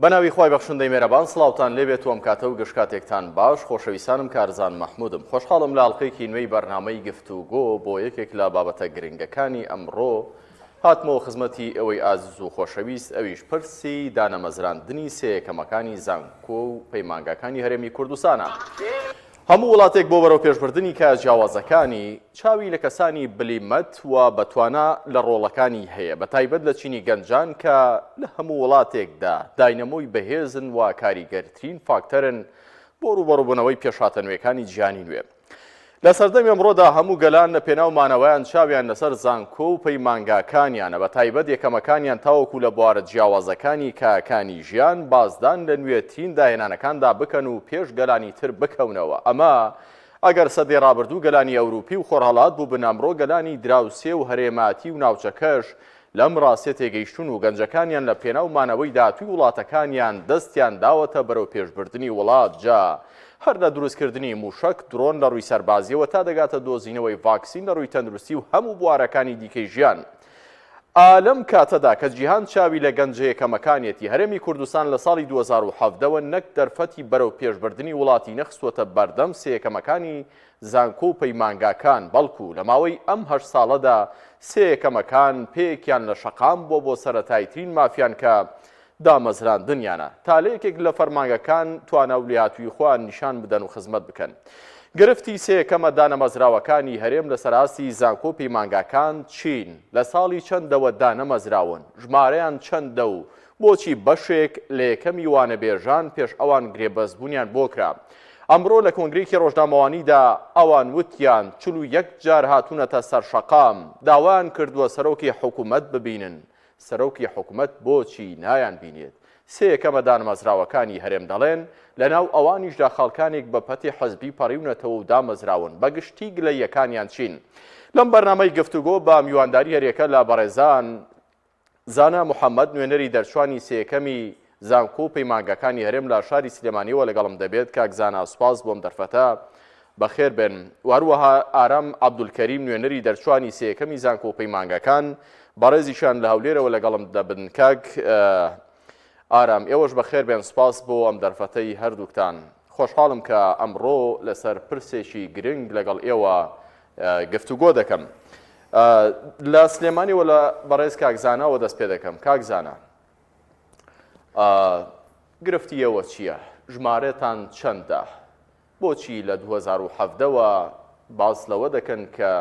بەناوی خۆی بەخشندەی مێرەبان سڵاوتان لێبێت و ئەم کاتە و گەشتکاتێکتان باش خۆشەویستانم کارزان مەحمودم خۆشحاڵم لە ئاڵلقەیەکی نوێی بەرنامەی گفتوگۆ بۆ یەکێک لە بابەتە گرنگەکانی ئەمڕۆ هاتمەوە خزمەتی ئەوەی ئازیز و خۆشەویست ئەویش پرسی دانەمەزراندنی سەیەکەمەکانی زانکۆ و پەیمانگاکانی هەرێمی کوردستانە. هەموو وڵاتێک بۆ بەرەو پێشبردننی کە جیاوازەکانی چاوی لە کەسانی بلیمەت و بەتوانە لە ڕۆڵەکانی هەیە بە تایبەت لە چینی گەنجان کە لە هەموو وڵاتێکدا داینەمۆی بەهێزن و کاریگەرترین فاکتەرن بۆ ڕوبەڕووبوونەوەی پێشهاتەنوێکانی جیانی نوێ. لە سەردەمی ئەمڕۆدا هەموو گەلان لە پێناومانەوەیان چاویان لەسەر زانکۆ و پەیمانگاکانیانە بە تایبەت یەکەمەکانیان تاوەکو لە بوارە جیاوازەکانی کاکانی ژیان بازدان لە نوێترین داهێنانەکاندا بکەن و پێش گەلانی تر بکەونەوە. ئەمە ئەگەر سەدەی ڕابردوو گەلانی ئەوروپی و خۆرهەڵات بوو بنامڕۆ گەلانی دراوسێ و هەرێماتی و ناوچەکەش لەم ڕاستێ تێگەیشتون و گەنجەکانیان لە پێناومانەوەی داهاتووی وڵاتەکانیان دەستیان داوەتە بەرەو پێشبردننی وڵات جا هەر لە دروستکردنی موشک درۆن لە ڕووی سەربازیەوە تا دەگاتە دۆزینەوەی ڤاکسین لە ڕووی تەندروستی و هەموو بوارەکانی دیکەی ژیان. ئالەم کاتەدا کە جیهان چاوی لە گەنجە یەکەمەکانیەتی هەرێمی کوردستان لە ساڵی 2017ەوە نەک دەرفەتی بەرەو پێشبردننی وڵاتی نەخستوەتە بەردەم سەیەکەمەکانی زانکۆ و پەیمانگاکان بەڵکو لە ماوەی ئەم 8 ساڵەدا سەیەکەمەکان پێیەکیان لە شەقام بۆ سەرەتایترین مافیان کە دامەزراندنیانە تا لە یەکێک لە فەرمانگەکان توانە و لێهاتووی خۆیان نیشان بدەن و خزمەت بکەن. گرفتی سەیەکەمە دانەمەزراوەکانی هەرێم لە سەراستی زانکۆ پەیمانگاکان چین لە ساڵی چەندەوە دانەمەزراون ژمارەیان چەندە و بۆچی بەشێک لە یەکەمی وانەبێژان پێش ئەوان گرێبەزبوونیان بۆ کرا. ئەمڕۆ لە کۆنگرێکی ڕۆژنامەوانیدا ئەوان وتیان 41 جار هاتوونەتە سەر شەقام داوایان کردووە سەرۆکی حکوومەت ببینن. سەرۆکی حکوومەت بۆچی نایان بینێت؟ سەیەکەمە دانەمەزراوەکانی هەرێم دەڵێن لەناو ئەوانیشدا خەڵکانێک بە پەتی حەزبی پەڕیونەتەوە و دامەزراون بەگشتی گلەیەکانیان چین. لەم بەرنامەی گفتوگۆ بە میوانداری هەرێکە لە بەڕێزان زانا محەممەد نوێنەری دەرچوانی سەیەکەمی زانکۆ و پەیمانگاکانی هەرێم لە شاری سلێمانیەوە لەگەڵم دەبێت کاک زانا سوپاس بۆم دەرفەتە بەخێر بێن. واروەها ئارام عەبدولکەریم نوێنەری دەرچوانی سەیەکەمی زانکۆ و پەیمانگاکان بەڕێزیشان لە هەولێرەوە لەگەڵم دەبن. کاک ئارام ئێوەش بەخێر بێن سوپاس بۆ ئەم دەرفەتەی هەردووکتان. خۆشحاڵم کە ئەمڕۆ لەسەر پرسێکی گرنگ لەگەڵ ئێوە گفتوگۆ دەکەم. لە سلێمانیەوە لە بەڕێز کاک زاناوە دەست پێ دەکەم. کاک زانا گرفتی ئێوە چییە؟ ژمارەتان چەندە؟ بۆچی لە 2017ەوە باس لەوە دەکەن کە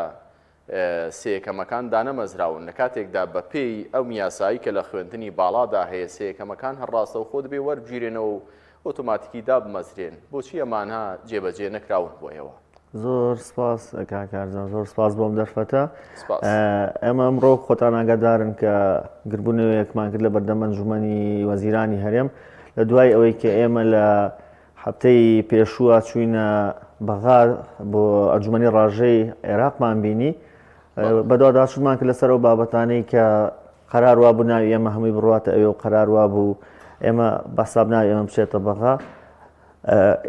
سەیەکەمەکان دانەمەزراون لە کاتێکدا بە پێی ئەو یاسایی کە لە خوێندنی باڵادا هەیە سەیەکەمەکان هەڕاستە و خۆ دەبێ وەرگیرێنەوە و ئۆتۆماتیکی دابمەزرێن. بۆچی ئەمانە جێبەجێ نەکراون بۆ ئێوە؟ زۆر سپاس کاکارزان، زۆر سپاس بۆم دەرفەتە. ئێمە ئەمڕۆ خۆتان ئاگادارن کە گربوونەوەیەکمان کرد لە بەردەم ئەنجومەنی وەزیرانی هەرێم لە دوای ئەوەی کە ئێمە لە هەفتەی پێشووە چوینە بەغار بۆ ئەنجومەنی ڕاژەی عێراقمان بینی بەدواداچوومان کرد لەسەر ئەو بابەتانەی کە قەرار وا بوو ناوی ئێمە هەمووی بڕواتە ئەوێ و قەرار وا بوو ئێمە بەساب ناوی ئێمە بچێتە بەغا.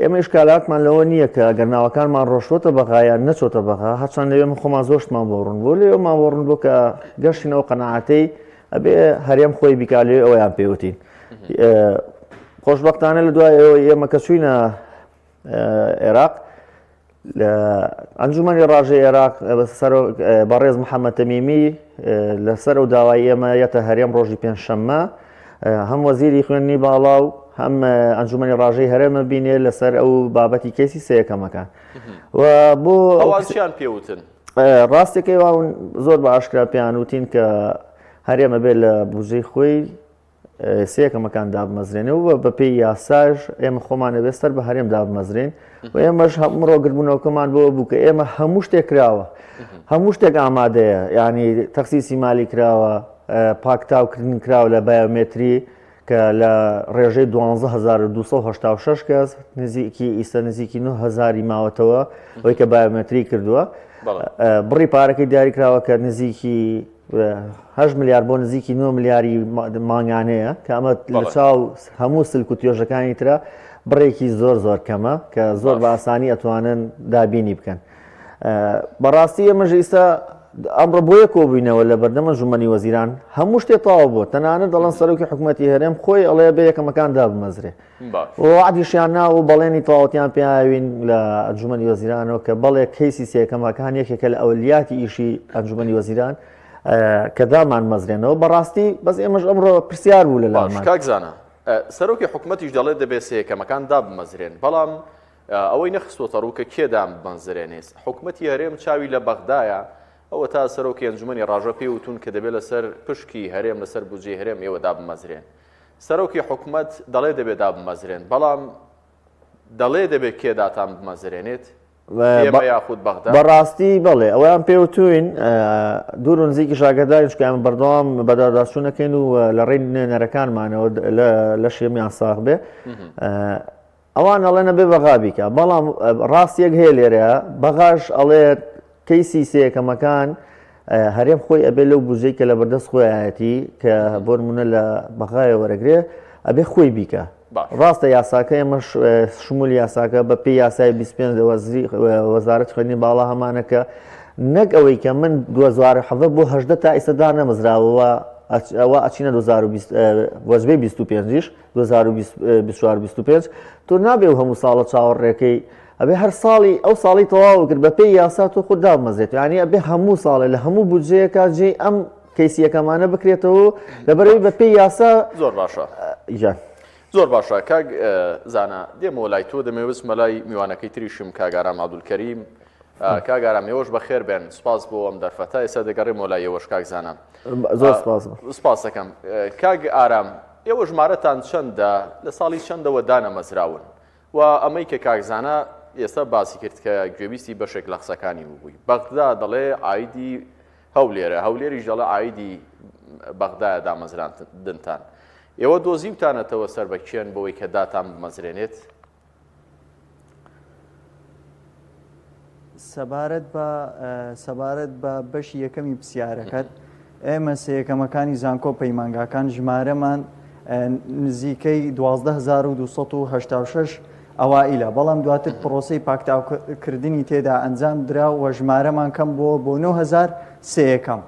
ئێمە ئیشکالاتمان لەوە نییە کە ئەگەر ناوەکانمان ڕۆشتوتە بەغایان نەچۆتە بەغا هەرچەند لەوێ خۆمان زۆرشمان بۆ ڕوون بۆ لێوەمان بۆ ڕوون بۆ کە گەشتینەوە قەناعەتەی ئەبێ هەرێم خۆی بیکالێ ئەوەیان پێوتین. خۆشبەختانە لە دوای ئێمە کە چوینە عێراق لە ئەنجومەنی ڕاژەی عێراق بەڕێز محەممەد تەمیمی لەسەر و داوای ئێمە یەتە هەرێم ڕۆژی پێنجشەممە هەم وەزیری خوێندنی باڵا و هەم ئەنجومەنی ڕاژەی هەرێمە بینێ لەسەر ئەو بابەتی کەسی سەیەکەمەکان بۆ ئەوانیان پێوتن ڕاستێکی زۆر بە ئاشکرا پێیان وتین کە هەرێمە بێت لە بوجەی خۆی سەیەکەمەکان دابمەزرێنەوە بە پێی یاساژ ئێمە خۆمانە بێستەر بە هەرێم دابمەزرێن و ئێمەش هەمڕۆ گربوونەوەکەمان بۆ بوو کە ئێمە هەموو شتێک کراوە، هەموو شتێک ئامادەیە، یعنی تەخسیسی مالی کراوە، پاکتاوکردن کراوە لە بایۆمێتری کە لە ڕێژەی 12286 کەس نزیکی ئیستا نزیکی 9000 ماوەتەوە ئەوەی کە بایۆمێتری کردووە بڕی پارەکەی دیاری کراوە کە نزیکی 8 میلیارد بۆ نزیکی 9 میلیاری مانگانەیە کە ئەمە لە چاو هەموو سلک و توێژەکانی ترە بڕێکی زۆر زۆر کەمە کە زۆر بە ئاسانی ئەتوانن دابینی بکەن. بەڕاستی ئێمەژ ئێستا ئەمڕۆ بۆیە کۆبووینەوە لە بەردەمە ژومەنی وەزیران هەموو شتێ تەواو بووە تەنانەت دەڵێن سەرۆکی حکوومەتی هەرێم خۆی ئەڵێ بە یەکەمەکان دابمەزرێ وعدیشیان ناو و بەڵێنی تەواوەتیان پێیاوین لە ئەنجومەنی وەزیرانەوە کە بەڵێ کەیسی سێکەمەکان یەکێکە لە ئەولیاتی ئیشی ئەنجومەنی وەزیران کە دامان مەزرێنەوە بەڕاستی بەس ئێمەش ئەمڕۆ پرسیار بوو لە لامان کاکزانە سەرۆکی حکوومەتیش دەڵێت دەبێت سێکەمەکان دابمەزرێن بەڵام ئەوەی نەخستۆتە ڕوو کە کێدام بمەزرێنێت حکوومەتی هەرێم چاوی لە بەغدایە ئەوە تا سەرۆکی ئەنجومەنی ڕاژە پێ وتون کە دەبێت لەسەر پشکی هەرێم لەسەر بودجێ هەرێم ئێوە دابمەزرێن سەرۆکی حکوومەت دەڵێ دەبێت دابمەزرێن بەڵام دەڵێ دەبێت کێداتان بمەزرێنێت یاخود بەغدا بەڕاستی بڵێ ئەویان پێوتوین دوور و نزیکی شاگەدارین شکیان بەردەوام بەداداچوونەکەین و لە ڕێی نوێنەرەکانمانەوە لە شێمیان ساغ بێ ئەوان ئەڵێنە بێ بەغا بیکە بەڵام ڕاستیەک هەیە لێرەیە بەغاش ئەڵێ کەیسی سێیەکەمەکان هەرێم خۆی ئەبێ لەو بودجەی کە لە بەردەست خۆیەتی کە بۆ نمونە لە بەغایە وەرەگرێ ئەبێ خۆی بیکە ڕاستە یاساکە ئێمە شمولی یاساکە بە پێی یاسای 25 وەزارەت خوێنی باڵا هەمانەکە نەک ئەوەی کە من 2017 بۆ 18 تا ئێستادا نەمەزراوەوە ئەوە ئەچینە 2025 2025 تۆ نابێ و هەموو ساڵە چاوەڕێەکەی ئەبێ هەر ساڵی ئەو ساڵی تەواو کرد بە پێی یاسا تۆ خود دامەزێت یعنی ئەبێ هەموو ساڵێ لە هەموو بودجەیەکە جێ ئەم کەیسیەکەمانە بکرێتەوە لەبەرەوەی بە پێی یاسا زۆر باشە زۆر باشە کاک زانە دێمەوە لای تۆ دەمەوێت مەلای میوانەکەی تریشم کاگارام عەبدولکەریم کاگارام ئێوەش بەخێر بێن سپاس بۆ ئەم دەرفەتە ئێستا دەگەڕێمەوە لای ئێوەش کاک زانم زۆر سپاس دەکەم کاک ئارام ئێوە ژمارەتان چەندە لە ساڵی چەندەوە دانەمەزراون و ئەمەی کە کاکزانە ئێستا باسی کرد کە گوێبیستی بەشێک لە قسەکانی بووی بەغدا دەڵێ ئایدی هەولێرە هەولێریش دەڵێ ئایدی بەغدایە دامەزراندنتان ئێوە دۆزیوتانەتەوە سەر بە کێن بەوەی کە داتان بمەزرێنێت سەبارەت بە بەشی یەکەمی پرسیارەکەت ئێمە سێیەکەمەکانی زانکۆ پەیمانگاکان ژمارەمان نزیکەی 12286 ئەوائیلە بەڵام دواتر پرۆسەی پاکتاوکردنی تێدا ئەنجام درا و ژمارەمان کەم بۆ 9000 سێیەکەم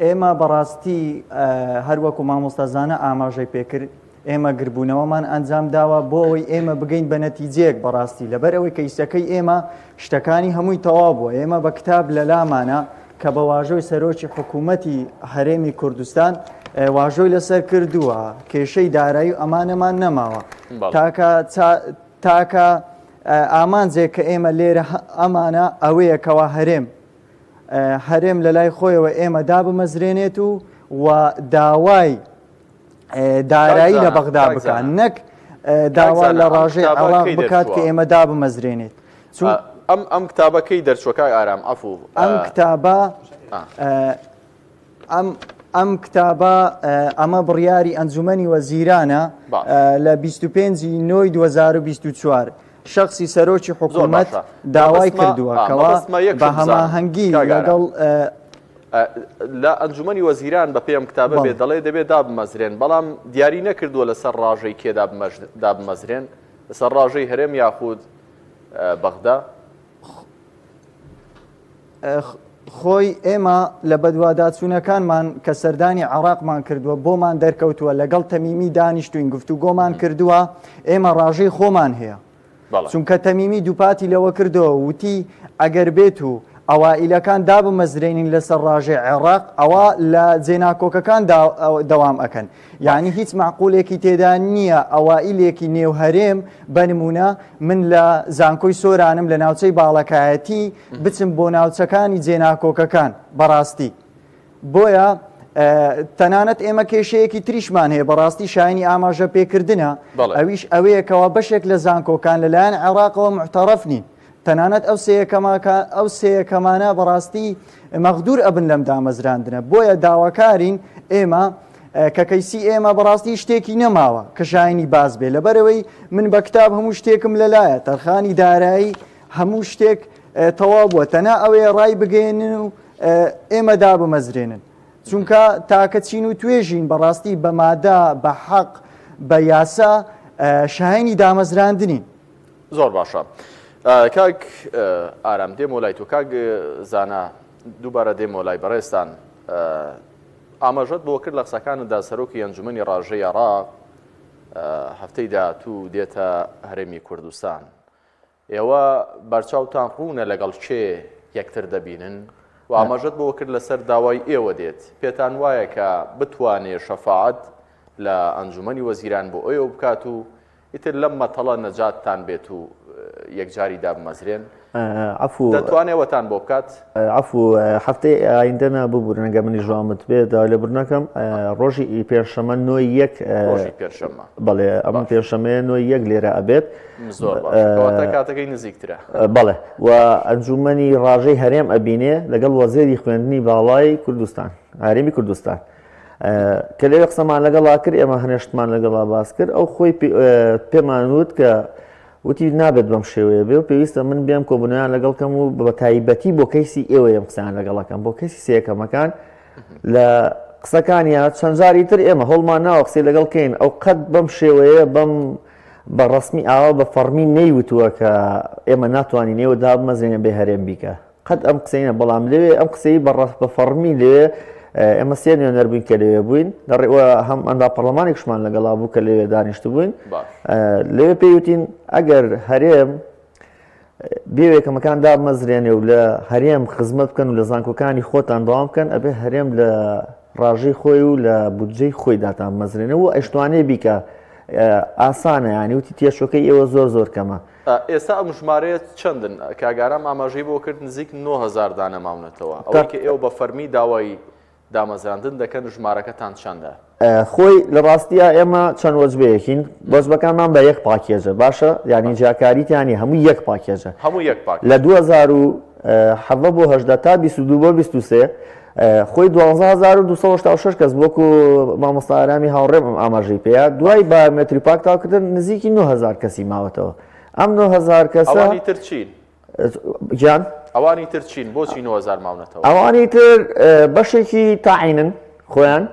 ئێمە بەڕاستی هەروەکو مامۆستازانە ئاماژەی پێکرد ئێمە گربوونەوەمان ئەنجام داوە بۆ ئەوەی ئێمە بگەین بە نەتیجەیەک بەڕاستی لەبەر ئەوەی کەیسەکەی ئێمە شتەکانی هەمووی تەواو بووە ئێمە بە کتاب لە لامانە کە بە واژۆی سەرۆکی حکوومەتی هەرێمی کوردستان واژۆی لەسەر کردووە کێشەی دارایی و ئەمانەمان نەماوە تاکە ئامانجێک کە ئێمە لێرە ئەمانە ئەوەیەکەوە هەرێم لە لای خۆیەوە ئێمە دابمەزرێنێت و داوای دارایی لە بەغدا بکات نەک داوا لە ڕاژەی عێراق بکات کە ئێمە دابمەزرێنێت ئەم کتابەکەی دەرچوەکە ئارام عەفو ئەم کتابە ئەمە بڕیاری ئەنجومەنی وەزیرانە لە 25/9/2024 شخصی سەرۆکی حکوومەت داوای کردووە کەوا بە هەماهەنگی لەگەڵ لە ئەنجومەنی وەزیران بە پێم کتابە بێ دەڵێ دەبێت دابمەزرێن بەڵام دیاری نەکردووە لەسەر ڕاژەی کێ دابمەزرێن لەسەر ڕاژەی هەرێم یاخود بەغدا خۆی ئێمە لە بەدواداچوونەکانمان کە سەردانی عێراقمان کردووە بۆمان دەرکەوتووە لەگەڵ تەمیمی دانیشتوین گفتوگۆمان کردووە ئێمە ڕاژەی خۆمان هەیە چونکە تەمیمی دووپاتی لەوە کردەوە وتی ئەگەر بێت و ئەوائیلەکان دابمەزرێنین لەسەر ڕاژەی عێراق ئەوە لە جێناکۆکەکان دەوام ئەکەن یعنی هیچ معقولێکی تێدا نییە ئەوائیلێکی نێو هەرێم بەنمونە من لە زانکۆی سۆرانم لە ناوچەی باڵەکایەتی بچم بۆ ناوچەکانی جێناکۆکەکان بەڕاستی بۆیە تەنانەت ئێمە کێشەیەکی تریشمان هەیە بەڕاستی شایانی ئاماژە پێکردنە ئەویش ئەوەیەکەوە بەشێک لە زانکۆکان لەلایەن عێراقەوە محتەڕەف نین تەنانەت ئەو سێیەکەمانە بەڕاستی مەغدور ئەبن لەم دامەزراندنە بۆیە داواکارین ئێمە کە کەیسی ئێمە بەڕاستی شتێکی نەماوە کە شایانی باز بێ لەبەرەوەی من بە کتاب هەموو شتێکم لەلایە تەرخانی دارایی هەموو شتێک تەواو بووە تەنها ئەوەیە ڕای بگەێنن و ئێمە دابمەزرێنن چونکە تاکە چین و توێژین بەڕاستی بە مادە بە حەق بە یاسا شایانی دامەزراندنین زۆر باشە کاک ئارام دێمە لای تۆ کاک زانا دووبارە دێمە لای بەڕێستان ئاماژەت بۆ کرد لە قسەکانتدا سەرۆکی ئەنجومەنی ڕاژەی عێراق هەفتەی داهاتوو دێتە هەرێمی کوردستان. ئێوە بەرچاوتان ڕوونە لەگەڵ چێ یەکتر دەبینن و ئاماژەت بۆ کرد لەسەر داوای ئێوە دێت. پێتان وایە کە بتوانێ شەفاعەت لە ئەنجومەنی وەزیران بۆ ئێوە بکات و ئیتر لەم مەتەڵە نەجاتتان بێت و یەکجاری دابمەزرێن؟ دەتوانێوەتان بۆ بکات؟ عفو هەفتەی ئایندەنا ببوورنەگە منی ژوامت بێت لێبوورنەکەم ڕۆژی پێشەمە نۆی یەک پێشەمە بەڵێ ئەمە پێشەمەیە نۆی یەک لێرە ئەبێت زۆر کاتەکەی نزیکترە بەڵێ و ئەنجومەنی ڕاژەی هەرێم ئەبینێ لەگەڵ وەزیری خوێندنی باڵای کوردستان هەرێمی کوردستان کە لێوێ قسەمان لەگەڵا کرد ئێمە هەنێشتمان لەگەڵا باس کرد ئەو خۆی پێمان وت کە وتی نابێت بەم شێوەیە بێ و پێویستە من بێم کۆبوونیان لەگەڵکەم و بە تایبەتی بۆ کەیسی ئێوە یم قسەیان لەگەڵەکەم بۆ کەسی سێیەکەمەکان لە قسەکانیان چەند جاری تر ئێمە هەڵمان ناوە قسەی لەگەڵکەین ئەو قەت بەم شێوەیە بەم بە ڕسمی ئاوا بە فەرمی نەیوتووە کە ئێمە ناتوانین ئێوە دابمەزێنێ بێ هەرێم بیکە قەت ئەم قسەینە بەڵام لەوێ ئەم قسەی بە فەرمی لێ ئێمە سێ نوێنەر بووین کە لەوێ بووین دەڕێوە هەم ئەندا پەرلەمانێکشمان لەگەڵا بوو کە لەوێ دانیشت بووین لەوێ پێیوتین ئەگەر هەرێم بێوێکەمەکان دابمەزرێنێ و لە هەرێم خزمەت بکەن و لە زانکۆکانی خۆتان دەوام بکەن ئەبێ هەرێم لە ڕاژەی خۆی و لە بودجەی خۆی داتان مەزرێنێ و ئەشتوانێ بیکە ئاسانە ینی وتی تێشۆکەی ئێوە زۆر زۆر کەمە. ئێستا ئەم ژمارەیە چەندن کاگارام ئاماژەی بۆ کرد نزیک 9,000 دانە ماونەتەوە ئەوەی کە ئێوە بە فەرمی داوای دامەزراندن دەکەن ژمارەکەتان چەندە؟ خۆی لە ڕاستیە ئێمە چەند وەجبەیەکین وەجبەکانمان بە یەک پاکێجە باشە ینی جاکاریتیانی هەموو یەک پاکێجە هەموو یەک پاک لە 2007 بۆ 18 تا 22 بۆ 23 خۆی 12,276 کەس بۆکو مامۆستا ئارامی هاوڕێم ئاماژەی پێەیە دوای بایۆمێتری پاک تاوکردن نزیکی 9,000 کەسی ماوەتەوە ئەم 9,000 کەسە ئەوانی تر چین؟ گیان ئەوانی تر چین بۆچی 9,000 ماونەتەوە؟ ئەوانی تر بەشێکی تاعینن خۆیان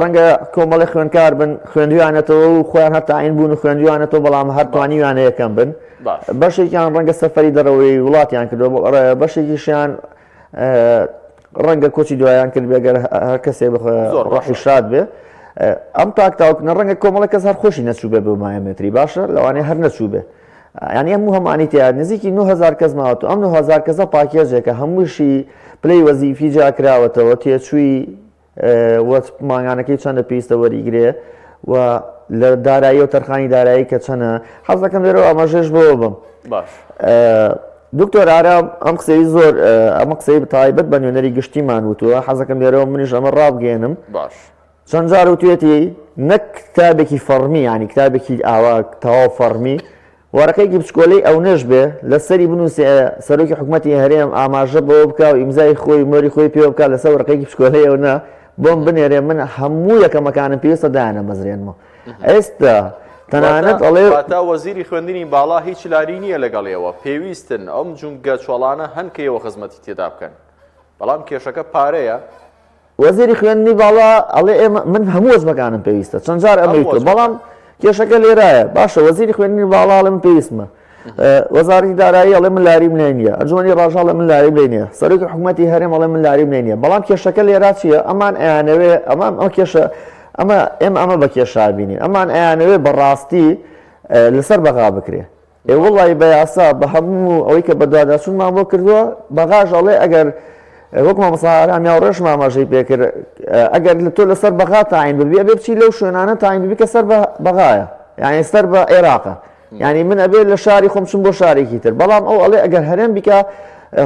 ڕەنگە کۆمەڵی خوێندکار بن خوێندویانێتەوە و خۆیان هەر تاعین بوون و خوێندویانێتەوە بەڵام هەر توانیوانە یەکەم بن بەشێکیان ڕەنگە سەفەری دەرەوەی وڵاتیان کردەوە بەشێکیشیان ڕەنگە کۆچی دوایان کرد بێگەر هەر کەسێ ڕۆحی شاد بێ ئەم تاکتاوکردنە ڕەنگە کۆمەڵی کەس هەر خۆشی نەچوو بێ بە مایەمێتری باشە لەوانەیە هەر نەچوو بێ ینی هەموو هەمانی تیا نزیکی 9,000 کەس ماوەتەوە ئەم 9,000 کەسە پاکێژێکە هەمووشی پلەی وەزیفی جاکراوەتەوە تێچووی ماگانەکەی چەندە پێویستە وەریگرێ و لە دارایی و تەرخانی دارایی کە چەنە حەز دەکەم لێرەوە ئاماژێش بۆ بم دکتۆر ئارام ئەم قسەی زۆر ئەمە قسەی تایبەت بە نوێنەری گشتیمان وتووە حەز دەکەم لێرەوە منیش ئەمە ڕابگەێنم چەند جار وتوێتی نەک کتابێکی فەرمی ینی کتابێکی ئاوا تەواو فەرمی وەرەقەیەکی بچکۆلەی ئەو نەش بێ لەسەری بنووسێ سەرۆکی حکوومەتی هەرێم ئاماژە بۆ بکە و ئیمزای خۆی مۆری خۆی پێ بکات لەسەر وەرەقەیەکی بچکۆلەی ئەو نە بۆم بنێرێ من هەموو یەکەمەکانم پێویستە دایانە مەزرێنمەوە ئێستا تەنانەت ئەڵێ تا وەزیری خوێندنی باڵا هیچ لاری نییە لەگەڵێەوە پێویستن ئەم جونگە چۆڵانە هەنکەیەوە خزمەتی تێدا بکەن بەڵام کێشەکە پارەیە وەزیری خوێندنی باڵا ئەڵێ ئێمە من هەموو وەزمەکانم پێویستە چەند جار ئەمەیتۆ بەڵام کێشەکە لێرایە باشە وەزیری خوێندنی باڵا ئەڵێ من پێویستمە وەزارەتی دارایی ئەڵێ من لاریم لێ نییە ئەنجومەنی ڕاژە ئەڵێ من لاریم لێ نییە سەرۆکی حکوومەتی هەرێم ئەڵێ من لاریم لێ نییە بەڵام کێشەکە لێرا چییە ئەمان ئەیانەوێ ئەمە بە کێشا بینین ئەمان ئەیانەوێ بەڕاستی لەسەر بەغا بکرێ وڵی بە یاسا بە هەموو ئەوەی کە بەدواداچوونمان بۆ کردووە بەغاژ ئەڵێ ئەگەر وەکو مامۆستا ئارامی هاوڕێژ ئاماژەی پێکرد ئەگەر لە تۆ لەسەر بەغا تاعین ببی ئەبێ بچی لەو شوێنانە تاعین ببی کە سەر بەغایە یعنی سەر بە عێراقە یعنی من ئەبێ لە شاری خۆم چم بۆ شارێکی تر بەڵام ئەو ئەڵێ ئەگەر هەرێم بیکە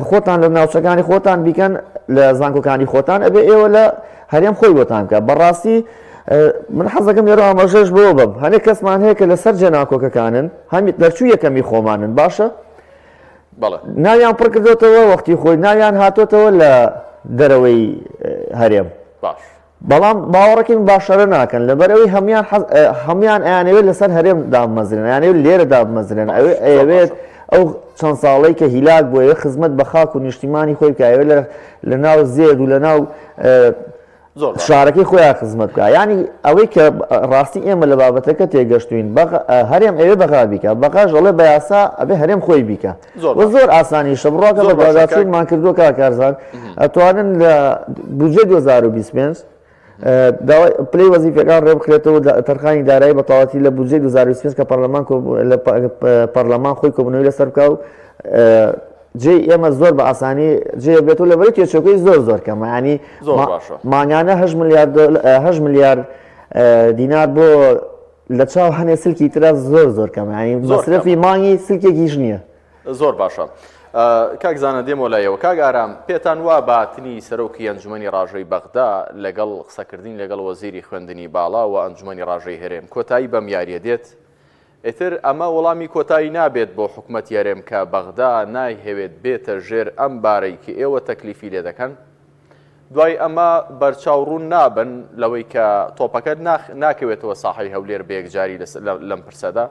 خۆتان لە ناوچەکانی خۆتان بیکەن لە زانکۆکانی خۆتان ئەبێ ئێوە لە هەرێم خۆی بۆتان بکە بەڕاستی من حەز دەکەم لێرە ئاماژەش بۆ بم هەنێک کەسمان هەیە کە لەسەر جێناکۆکەکانن هەمی دەرچوو یەکەمی خۆمانن باشە ناویان پڕ کردوتەوە وەختی خۆی ناویان هاتۆتەوە لە دەرەوەی هەرێم بەڵام باوەڕەکەی باشەرە ناکەن لەبەرەوەی هەمیان ئەیانەوێت لەسەر هەرێم دابمەزرێن یانەوێت لێرە دابمەزرێن ئەوێت ئەو چەند ساڵەی کە هیلاک بۆ ئەوێ خزمەت بە خاک و نیشتیمانی خۆی بکە ئەوێ لە ناو زێد و لە ناو زۆر باش. شارەکەی خۆیان خزمەت بکە ینی ئەوەی کە ڕاستی ئێمە لە بابەتەکە تێگەشتوین هەرێم ئەوێ بەغا بیکە بەقاش ئەڵێ بە یاسا ئەبێ هەرێم خۆی بیکە زۆر ئاسانی شەبڕۆکە بە بەغاچوونمان کردووە کارزان ئەتوانن لە بودجێ 2025 پلەی وەزیفەکان ڕێ بکرێتەوە تەرخانی دارایی بەتەواوەتی لە بودجێ 2025 کە پەرلەمان خۆی کۆبوونەوەی لەسەر بکە و جێ ئێمە زۆر بە ئاسانی جێ بێتەوە لەبەری تێچۆکەی زۆر کەمە ینی مانگانە 8 میلیارد دینار بۆ لە چاو هەنێ سلکی ترە زۆر کەمە ینی مەسرفی مانگی سلکێکیش نییە. زۆر باشە. کاک زانە دێمە لایەوە کاک ئارام پێتان وا باتنی سەرۆکی ئەنجومەنی ڕاژەی بەغدا لەگەڵ قسەکردین لەگەڵ وەزیری خوێندنی باڵا و ئەنجومەنی ڕاژەی هەرێم کۆتایی بەم یاریە دێت ئیتر ئەمە وەڵامی کۆتایی نابێت بۆ حکوومەت یارێم کە بەغدا نایهەوێت بێتە ژێر ئەم بارەی کە ئێوە تەکلیفی لێ دەکەن دوای ئەمە بەرچاوڕوون نابن لەوەی کە تۆپەکەت ناکەوێتەوە ساحەی هەولێر بەیەکجاری لەم پرسەدا.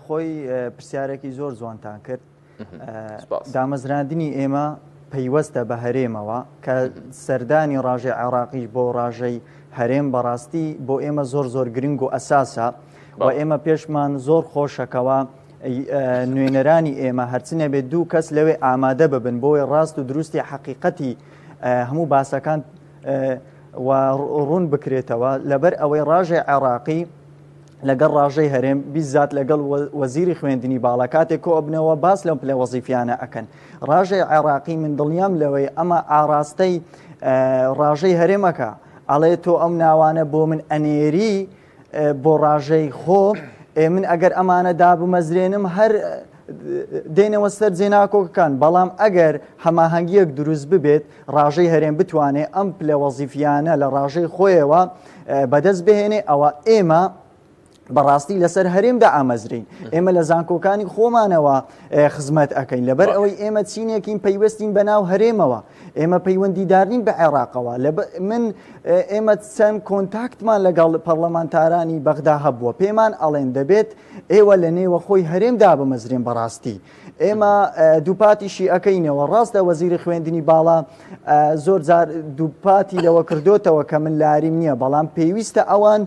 خۆی پرسیارێکی زۆر جوانتان کرد دامەزراندنی ئێمە پەیوەستە بە هەرێمەوە کە سەردانی ڕاژەی عێراقیش بۆ ڕاژەی هەرێم بەڕاستی بۆ ئێمە زۆر گرنگ و ئەساسە و ئێمە پێشمان زۆر خۆشەکەوە نوێنەرانی ئێمە هەرچنە بێت دوو کەس لەوێ ئامادە ببن بۆی ڕاست و دروستی حەقیقەتی هەموو باسەکان و ڕوون بکرێتەوە لەبەر ئەوەی ڕاژەی عێراقی لەگەڵ ڕاژەی هەرێم بیزات لەگەڵ وەزیری خوێندنی باڵا کاتێک کۆ ئەبنەوە باس لەم پلە وەزیفیانە ئەکەن ڕاژەی عێراقی من دڵنیام لەوەی ئەمە ئاراستەی ڕاژەی هەرێمەکە ئەڵێ تۆ ئەم ناوانە بۆ من ئەنێری بۆ ڕاژەی خۆ من ئەگەر ئەمانە دابمەزرێنم هەر دێنەوە سەر جێناکۆکەکان بەڵام ئەگەر هەماهەنگیەک دروست ببێت ڕاژەی هەرێم بتوانێت ئەم پلە وەزیفیانە لە ڕاژەی خۆیەوە بەدەست بهێنێ ئەوە ئێمە بەڕاستی لەسەر هەرێمدا ئامەزرین ئێمە لە زانکۆکانی خۆمانەوە خزمەت ئەەکەین لەبەر ئەوەی ئێمە چینێکین پەیوەستین بەناو هەرێمەوە ئێمە پەیوەندیدارنین بە عێراقەوە من ئێمە چەند کۆنتاکتمان لەگەڵ پەرلەمانتارانی بەغدا هەبووە پێمان ئەڵێن دەبێت ئێوە لە نێوە خۆی هەرێمدا بمەزرێن بەڕاستی ئێمە دووپاتیشی ئەەکەینەوە ڕاستە وەزیری خوێندنی باڵا زۆر جار دووپاتی لەوە کردوتەوە کە من لاریم نییە بەڵام پێویستە ئەوان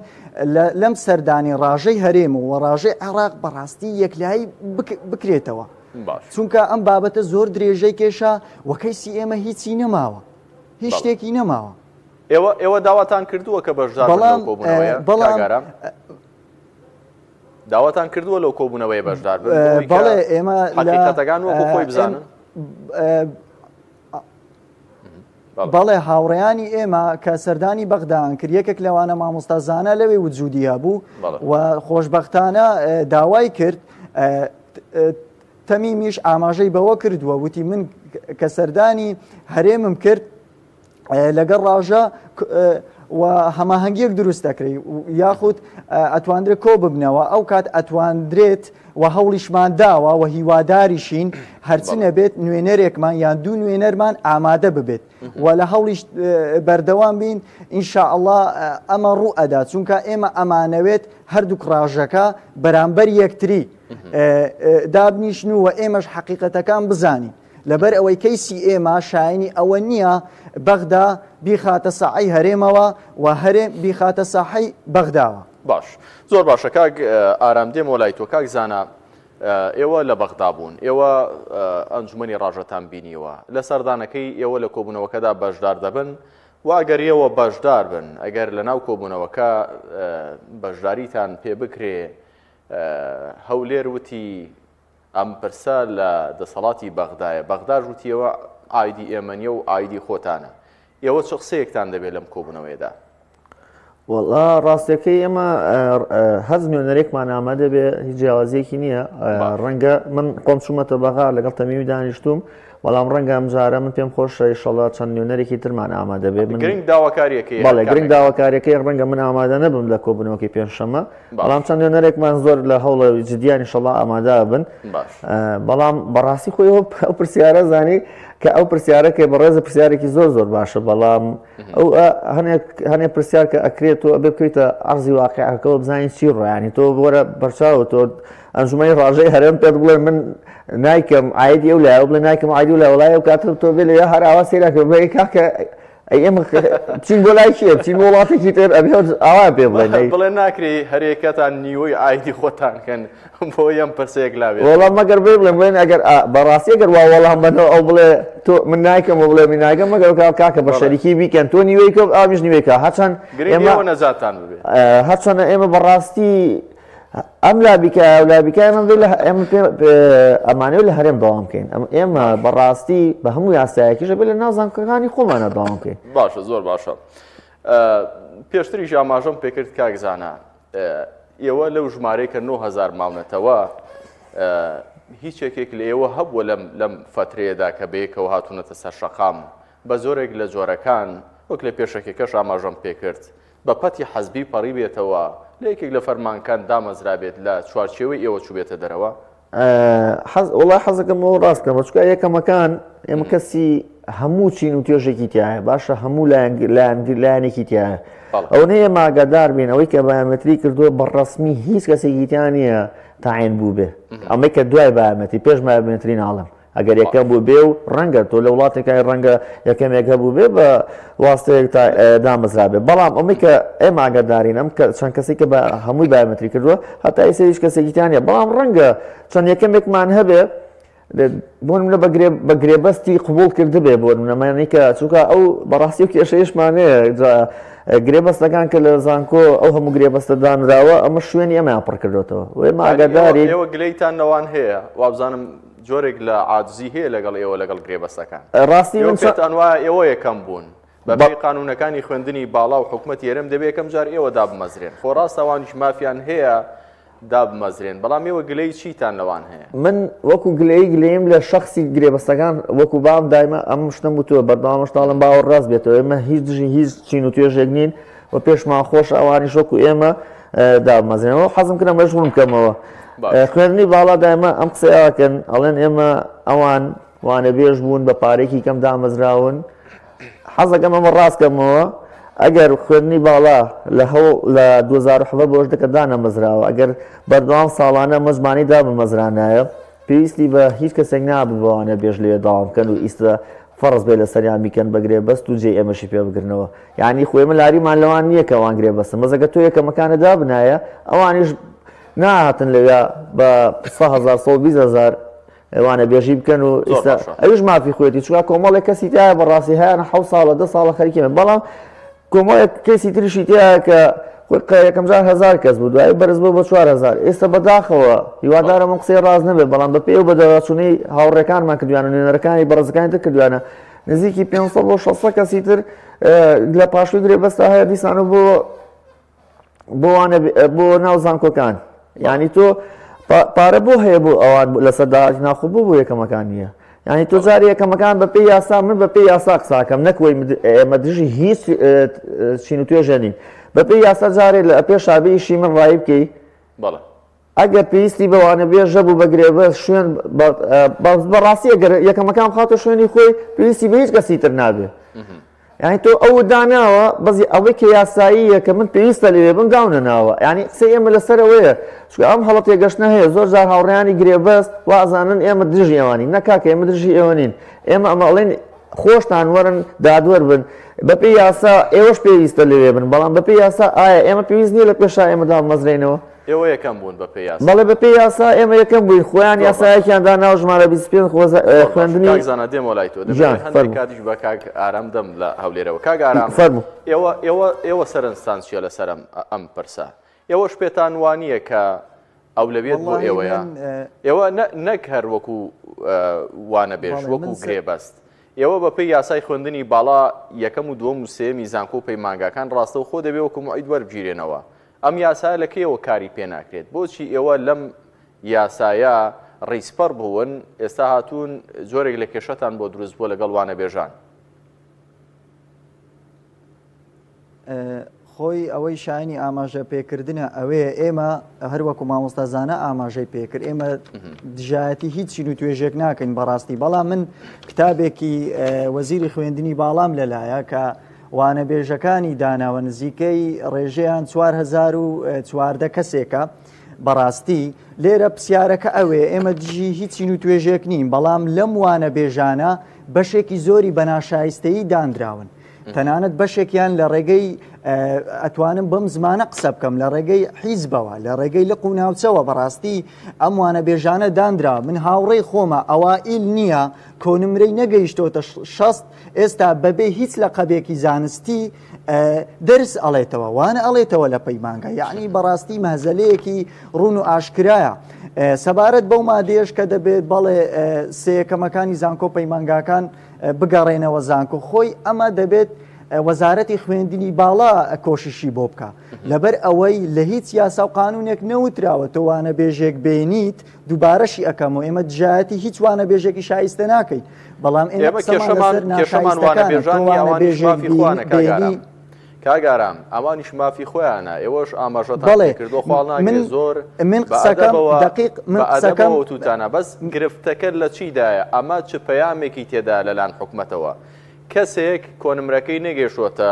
لەم سەردانی ڕاژەی هەرێم و ڕاژەی عێراق بەڕاستی یەکلایی بکرێتەوە چونکە ئەم بابەتە زۆر درێژەی کێشە وەکەیسی ئێمە هیچی نەماوە هیچ شتێکی نەماوە. ئێوە داواتان کردووە کە بەشدار بەڵام داواتان کردووە لەو کۆبوونەوەی بەشدار بەڵێ ئێمە حقیقەتەکان وەکو خۆی بزانن بەڵێ هاوڕێیانی ئێمە کە سەردانی بەغدان کرد یەکێک لەوانە مامۆستازانە لەوێ وجودیە بوو و خۆشبەختانە داوای کرد تەمیمیش ئاماژەی بەوە کردووە وتی من کە سەردانی هەرێمم کرد لەگەڵ ڕاژە و هەماهەنگیەک دروست دەکرێت یاخود ئەتواندرێت کۆ ببنەوە ئەو کات ئەتواندرێت و هەوڵیشمان داوە و هیواداریشین هەرچنە بێت نوێنەرێکمان یان دوو نوێنەرمان ئامادە ببێت و لە هەوڵیش بەردەوام بین ئینشاءالله ئەمە ڕوو ئەدا چونکە ئێمە ئەمانەوێت هەردووک ڕاژەکە بەرامبەر یەکتری دابنیشن و ئێمەش حەقیقەتەکان بزانین لەبەر ئەوەی کەیسی ئێمە شایانی ئەوە نییە بەغدا بیخاتە ساحەی هەرێمەوە و هەرێم بیخاتە ساحەی بەغداوە. باش زۆر باشە کاک ئارام دێمەوە لای تۆ کاک زانە ئێوە لە بەغدا بوون ئێوە ئەنجومەنی ڕاژەتان بینیوە لە سەردانەکەی ئێوە لە کۆبوونەوەکەدا بەشدار دەبن و ئەگەر ئێوە بەشدار بن ئەگەر لە ناو کۆبوونەوەکە بەشداریتان پێ بکرێ هەولێر وتی ئەم پرسە لە دەسەڵاتی بەغدایە بەغداش وتیەوە ئایدی ئێمەنیە و ئایدی خۆتانە ئێوە چ قسەیەکتان دەبێت لەم کۆبوونەوەیدا؟ وەڵا ڕاستەکەی ئێمە هەز نوێنەرێکمان ئامادە بێ هیچ جیاوازیەکی نییە ڕەنگە من قۆم چوومەتە بەغا لەگەڵ تەمیمی دانیشتوم بەڵام ڕەنگە ئەمجارە من پێم خۆشە ئیشەڵا چەند نوێنەرێکی ترمان ئامادە بێ گرنگ داواکاریەکەی بەڵێ گرنگ داواکاریەکەی ڕەنگە من ئامادە نەبم لە کۆبوونەوەکی پێنجشەممە بەڵام چەند نوێنەرێکمان زۆر لە هەوڵە جدیان ئیشەڵا ئامادە بن بەڵام بەڕاستی خۆی ئەو پرسیارە زانی کە ئەو پرسیارەکە بەڕێزە پرسیارێکی زۆر باشە بەڵام ئەو هەنێ پرسیار کە ئەکرێت تۆ ئەبێ بکەیتە ئەرزی واقعەکەەوە بزانین چی ڕۆیانی تۆ وەرە بەرچاوە تۆ ئەنجومەی ڕاژەی هەرێم پێت بڵێ من نایکەم ئایدی ئەو لای بڵێ نایکەم ئایدی لای وڵای و کاتر تۆ بێ لە هەر ئاوا سێراکە بێ کاکە ئێمە چین بۆ لای چیە چین وڵاتێکی تر ئەبێ ئاوا پێ بڵێ ناکری هەرێکەتان نیوەی ئایدی خۆتانکەن بۆ یەم پرسەیەک لاوێت وەڵام مەگەر بێ بڵێن بڵێن ئەگەر بەڕاستی ئەگەر وا وەڵام بنەوە ئەو بڵێ تۆ من نایکەم و بڵێ من نایکەم مەگەر کاکە بە شەریکی بیکەن تۆ نیوەی کە ئامیش نیوەیکە هەچەند ئێمە نەزاتان ببێ هەرچەندە ئێمە بەڕاستی ئەم لابیکە لابیکە ئێمە ئەمانەوە لە هەرێم داوام بکەین ئێمە بەڕاستی بە هەموو یاسایەکیشە بێ لە نازانکەکانی خۆمانە داوام بکەین باشە زۆر باشە پێشتری ژاماژەم پێکرد کاکزانە ئێوە لەو ژمارەی کە 9000 ماونەتەوە هیچێکێک لە ئێوە هەبووە لەم فترەیەدا کە بەیەکەوە هاتوونەتە سەر شەقام بە زۆرێک لە جۆرەکان وەک لە پێشەکێکەش ئاماژەم پێکرد بە پەتی حەزبی پەڕی بێتەوە لە یەکێک لە فەرمانکان دامەزرا بێت لە چوارچێوەی ئێوە چوو بێتە دەرەوە وڵای حەزەکەمەوە ڕاستکەمە چکە یەکەمەکان ئێمە کەسی هەموو چین و توێژێکی تایە باشە هەموو لایەنێکی تایە ئەو نەیە ماگادار بین ئەوەی کە بایۆمەتری کردووە بەڕەسمی هیچ کەسێکی تیان نییە تاعین بوو بێ ئەمەی کە دوای بایۆمەتری پێش بایۆمەتری ناڵم ئەگەر یەکەم بوو بێ و ڕەنگە تۆ لە وڵاتێکای ڕەنگە یەکەمێکە بوو بێ بە واستەیەک دامەزرا بێ بەڵام ئەمەی کە ئێمە ئاگادارین ئەم چەند کەسی کە بە هەمووی بایۆمەتری کردووە هەتا ئێستا هیچ کەسێکی تیان نییە بەڵام ڕەنگە چەند یەکەمێکمان هەبێ بۆ منە بە گرێبەستی قبول کردبێ بۆ منەمانی کە چووکە ئەو بەڕاستی و کێشەیەشمانەیە گرێبەستەکان کە لە زانکۆ ئەو هەموو گرێبەستە دانراوە ئەمە شوێنی ئەمەیان پڕ کردوێتەوە ئێمە ئاگاداری ئێوە گلەیتان نەوان هەیە وابزانم جۆرێک لە عاجزی هەیە لەگەڵ ئێوە لەگەڵ گرێبەستەکان ڕاستی من پێتان وایە ئێوە یەکەم بوون بەپێی قانونەکانی خوێندنی باڵا و حکوومەت یێرەم دەبێت یەکەم جار ئێوە دابمەزرێن خۆ ڕاست ئەوانیش مافیان هەیە دابمەزرێن بەڵام ئێوە گلەی چیتان لەوان هەیە من وەکو گلەیم لە شخصی گرێبەستەکان وەکو بام دایمە ئەم شتم وتووە بەردەوامەشتاڵم باوە ڕاست بێتەوە ئێمە هیچ دژی هیچ چین و توێژێک نین و پێشمان خۆش ئەوانیش وەکو ئێمە دابمەزرێنەوە حەزم کردم بەشغوڵ بکەمەوە خوێندنی باڵا دایمە ئەم قسەیاکەن ئەڵێن ئێمە ئەوان وانە بێژ بوون بە پارێکی کەم دامەزراون حەزەکەم ئەمە ڕاستکەمەوە ئەگەر خوێندنی باڵا لە 2007 بۆش دەکە دانەمەزراوە ئەگەر بەردەوام ساڵانە مەزمانی دابمەزرانایە پێویستی بە هیچ کەسێک نابوانە بێژ لێ داوام بکەن و ئیستا فەرز بێ لە سەریان بیکەن بە گرێبەست و جێ ئێمەشی پێ بگرنەوە یعنی خوێمە لاریمان لەوان نییە کە ئەوان گرێبەستن مەزەگە تۆ یەکەمەکانە دابنایە ئەوانیش نهاتن لەوێ بە 100,000 ئەوانە بێژی بکەن و ئەوش مافی خۆێتی چوە کۆمەڵێک کەسی تایە بەڕاستی هەیە 7 ساڵە 10 ساڵە خەریکێمە بەڵام کۆمەڵێک کەسی تریشی تایە کە یەکەم جار 1000 کەس بوو دوای بەرز بوو بە 4000 ئێستا بەداخەوە هیوادارە من قسەی ڕاست نەبێت بەڵام بە پێ و بە دەواچوونەی هاوڕێکانمان کردوانە نوێنەرەکانی بەڕێزەکانی تر کردوانە نزیکی 500 بۆ 600 کەسی تر لە پاشوی گرێبەستا هەیە دیسانە بۆ ناو زانکۆکان یعنی تۆ پارە بۆ هەیە بوو ئەوان لە سەرداهاتی ناخۆبوو بۆ یەکەمەکان نییە یعنی تۆ جاری یەکەمەکان بە پێی یاسا من بە پێی یاسا قساکەم نەکوی ئێمە دژی هیچ چین و توێژە نین بە پێی یاسا جارێ لە پێش شابەیشی من ڕای بکەی ئەگەر پێویستی بەوانە بێژە بوو بە گرێبەست شوێن بەڕاستی ئەگەر یەکەمەکان بخاتە شوێنی خۆی پێویستی بە هیچ کەسی تر نابێ یعنی تۆ ئەو داناوە بەزی ئەوەی کە یاساییە کە من پێویستە لەوێ بم داونە ناوە ینی قسەی ئێمە لەسەرەوەیە چکە ئەم هەڵە تێگەشتە هەیە زۆر جار هاوڕێیانی گرێبەست وازانن ئێمە دژی ئێوانی نەکاکە ئێمە دژی ئێوە نین ئێمە ئەمەڵێن خۆشتان وەرن دادوەر بن بەپێی یاسا ئێوەش پێویستە لەوێ بن بەڵام بەپێی یاسا ئایا ئێمە پێویست نییە لە پێشا ئێمە دامەزرێنەوە ئێوە یەکەم بوون بە پێی یاسا بەڵێ بەپێی یاسا ئێمە یەکەم بووین خۆیان یاسایەکیان دانا و ژمارە 25 خوێندنی کاکزانە دێمە لای تۆ هەندێک کاتیش بە کاک ئارام دەم لە هەولێرەوە کاک ئارام ئێوە سەرنجتان چیە لەسەر ئەم پرسە ئێوەش پێتان وانییە کە ئەو لەبێت بۆ ئێوەیە ئێوە نەک هەر وەکو وانەبێژ وەکو گرێبەست ئێوە بەپێی یاسای خوێندنی باڵا یەکەم و دووەم و سێمی زانکۆ و پەیمانگاکان ڕاستە و خۆ دەبێ وەکو موعید وەربگیرێنەوە ئەم یاسایە لەکەیەوە کاری پێ ناکرێت بۆچی ئێوە لەم یاسایە ڕیسپەر بوون ئێستا هاتوون جۆرێک لە کێشەتان بۆ دروست بۆ لەگەڵ وانەبێژان خۆی ئەوەی شایانی ئاماژە پێکردنە ئەوەیە ئێمە هەروەکو مامۆستازانە ئاماژەی پێکرد ئێمە دژایەتی هیچ و توێژێک ناکەین بەڕاستی بەڵام من کتابێکی وەزیری خوێندنی باڵام لەلایە کە وانەبێژەکانی داناوە نزیکەی ڕێژەیان 4014 کەسێکە بەڕاستی لێرە پرسیارەکە ئەوێ ئێمە دژی هیچین و توێژێک نین بەڵام لەم وانە بێژانە بەشێکی زۆری بەناشایستەیی دانراون تەنانەت بەشێکیان لە ڕێگەی ئەتوانم بەم زمانە قسە بکەم لە ڕێگەی حیزبەوە لە ڕێگەی لە قوناوچەوە بەڕاستی ئەم وانە بێژانە دانرا من هاوڕێی خۆمە ئەوائیل نییە کۆنمرەی نەگەیشتۆتە 60 ئێستا بەبێ هیچ لە قەبێکی زانستی دەرس ئەڵێتەوە وانە ئەڵێتەوە لە پەیمانگە یعنی بەڕاستی مەهزەلەیەکی ڕوون و ئاشکرایە سەبارەت بەو مادێش کە دەبێت بەڵێ سێیەکەمەکانی زانکۆ پەیمانگاکان بگەڕێنەوە زانکۆ خۆی ئەمە دەبێت وەزارەتی خوێندنی باڵا کۆششی بۆ بکە لەبەر ئەوەی لە هیچ یاسا و قانونێک نەوتراوە تۆ وانە بێژێک بێنیت دووبارەشی ئەەکەم و ئێمە دژایەتی هیچ وانە بێژێکی شایستە ناکەین بەڵام کاگارام ئەوانیش مافی خۆیانە ئێوەش ئاماژەتان کردو خواڵناگرێت زۆر من قسەکەم دقیق من قسەکەم توتانە بەس گرفتەکە لە چیدایە ئەمە چ پەیامێکی تێدا لەلایەن حکومەتەوە کەسێک کۆنمرەکەی نەگەیشتووەتە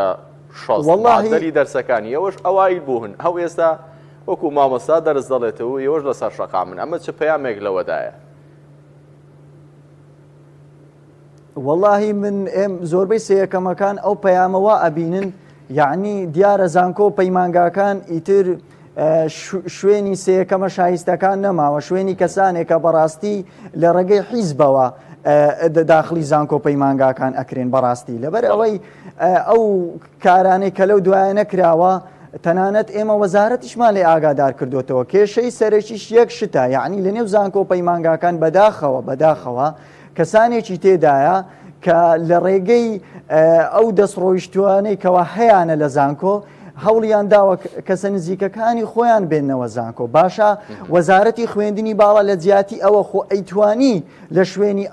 شەڵی دەرسەکانی ئەوەش ئەوایی بوون ئەو ئێستا وەکو مامۆستا دەرس دەڵێتەوە ئێوەش لەسەر شەقا من ئەمە چ پەیامێک لەوەدایە واللهی من زۆربەی سەیەکەمەکان ئەو پەیامەوە ئەبینن یعنی دیارە زانکۆ پەیمانگاکان ئیتر شوێنی سەیەکەمە شایستەکان نەماوە شوێنی کەسانێکە بەڕاستی لە ڕێگەی حیزبەوە داخلی زانکۆ پەیمانگاکان ئەکرێن بەڕاستی لەبەر ئەوەی ئەو کارانەی کە لەو دوایە نەکراوە تەنانەت ئێمە وەزارەتیشمان لێ ئاگادار کردوتەوە کێشەی سەرەکیش یەک شتە یعنی لە نێو زانکۆ پەیمانگاکان بەداخەوە کەسانێکی تێدایە کە لە ڕێگەی ئەو دەستڕۆیشتوانەی کەەوە هەیەە لە زانکۆ هەوڵیان داوە کەسە نزیکەکانی خۆیان بێننەوە زانکۆ باشە وەزارەتی خوێندنی باڵا لە جیاتی ئەوە خۆ ئەیتوانی لە شوێنی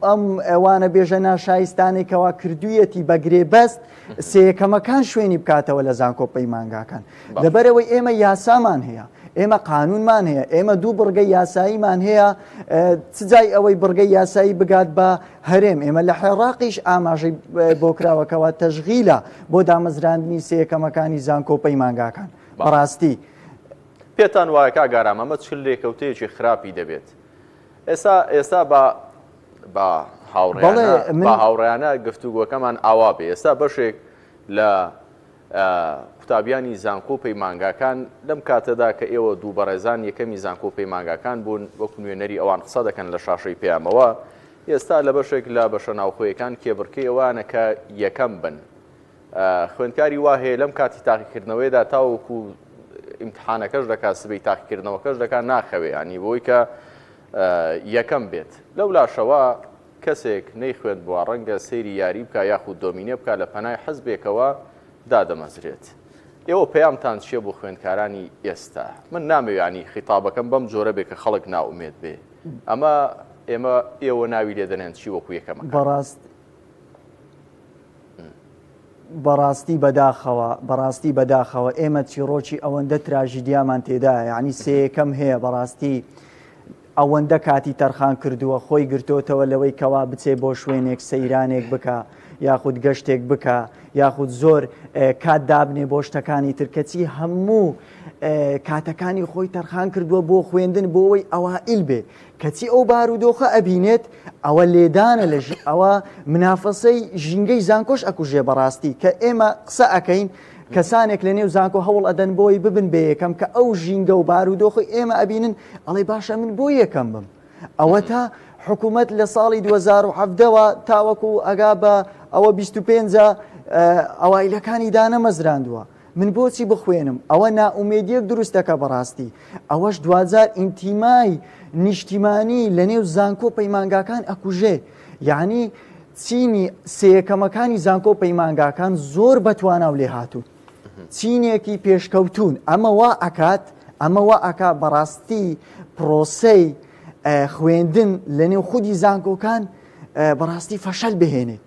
ئەم ئەوانە بێژە ناشایستانێکەوە کردوویەتی بەگرێ بەست سەیەکەمەکان شوێنی بکاتەوە لە زانکۆ پەیمانگاکان لەبەرەوەی ئێمە یاسامان هەیە ئێمە قانونمان هەیە ئێمە دوو بڕگەی یاساییمان هەیە چجای ئەوەی بڕگەی یاسایی بگات بە هەرێم ئێمە لە حێڕاقیش ئاماژەی بۆ کراوەکەوە تەشغیلە بۆ دامەزراندنی سەیەکەمەکانی زانکۆ پەیمانگاکان بەڕاستی پێتان وایە کاگارام ئەمە چ لێکەوتەیەکی خراپی دەبێت ئێستا بە هاوڕێیانە گفتوگۆکەمان ئاوا بێ ئێستا بەشێک لە قوتابیانی زانکۆ پەیمانگاکان لەم کاتەدا کە ئێوە دوو بەڕێزان یەکەمی زانکۆ پەیمانگاکان بوون وەکو نوێنەری ئەوان قسە دەکەن لە شاشەی پەیامەوە ئێستا لە بەشێک لە بەشە ناوخۆیەکان کێبڕکەی ئەوانە کە یەکەم بن خوێندکاری وا هەیە لەم کاتی تاقیکردنەوەیدا تاوەکو ئیمتحانەکەش دەکات سبەی تاقیکردنەوەکەش دەکات ناخەوێ ینی بۆی کە یەکەم بێت لەو لاشەوە کەسێک نەیخوێت بووە ڕەنگە سەیری یاری بکە یاخود دۆمینێ بکە لە پەنای حەزبێکەوە دادەمەزرێت ئێوە پەیامتان چییە بۆ خوێندکارانی ئێستا من نامەوێانی خیتابەکەم بەم جۆرە بێ کە خەڵک ناومێت بێ ئەمە ئێوە ناوی لێ دەنێن چی وەکو یەکەمە بەڕاستی بەداخەوە ئێمە چیرۆکی ئەوەندە تراژیدیامان تێدایە یعنی سەیەکەم هەیە بەڕاستی ئەوەندە کاتی تەرخان کردووە خۆی گرتوتەوە لەوەی کەوا بچێ بۆ شوێنێک سەیرانێک بکە یاخود گەشتێک بکە یاخود زۆر کات دابنێ بۆ شتەکانی ترکەچی هەموو کاتەکانی خۆی تەرخان کردووە بۆ خوێندن بۆەوەی ئەوائیل بێ کەچی ئەو بارودۆخە ئەبینێت ئەوە لێدانە لە ئەوە منافەسەی ژینگەی زانکۆش ئەکوژێ بەڕاستی کە ئێمە قسە ئەەکەین کەسانێک لە نێو زانکۆ هەوڵ ئەدەن بۆی ببن بێ یەکەم کە ئەو ژینگە و بارودۆخی ئێمە ئەبینن ئەڵێ باشە من بۆ یەکەم بم ئەوە تا حکوومەت لە ساڵی 2017ەوە تاوەکو ئەگا بە ئەوە 25 ئەوایلەکانی دانەمەزراندووە من بۆچی بخوێنم ئەوە نائومێدیەک دروستەکە بەڕاستی ئەوەش دوجار ئینتیمای نیشتیمانی لە نێو زانکۆ پەیمانگاکان ئەکوژێ یعنی چینی سەیەکەمەکانی زانکۆ پەیمانگاکان زۆر بەتوانە و لێ هاتوون چینێکی پێشکەوتون ئەمە وا ئەکا بەڕاستی پرۆسەی خوێندن لە نێو خودی زانکۆکان بەڕاستی فەشەل بهێنێت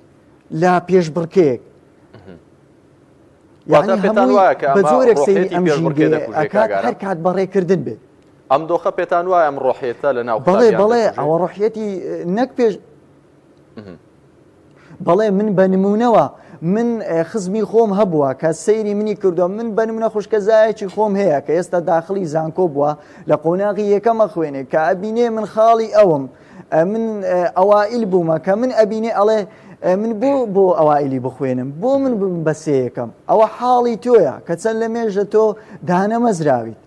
لە پێشبڕکەیەک یعنی پێتان وایە کە بە جۆرێک سەیری ڕۆحێتی ئەم پێشبڕکێ ژینگەیە دەکوژێت ئەکات کاگارە؟ هەر کات بەڕێکردن بێت. ئەم دۆخە پێتان وایە ئەم ڕۆحێتە لە ناو بەڵێ بەڵێ ئەوە ڕۆحیەتی نەک پێش بەڵێ من بە نمونەوە من خزمی خۆم هەبووە کە سەیری منی کردووە من بە نمونە خوشکەزایەکی خۆم هەیە کە ئێستا داخلی زانکۆ بووە لە قۆناغی یەکەمە خوێنێ کە ئەبینێ من خاڵی ئەوم من ئەوائیل بوومە کە من ئەبینێ ئەڵێ من بۆ ئەوائیلی بخوێنم بۆ من بە سەیەکەم ئەوە حاڵی تۆیە کە چەند لە مێژە تۆ دانەمەزراویت.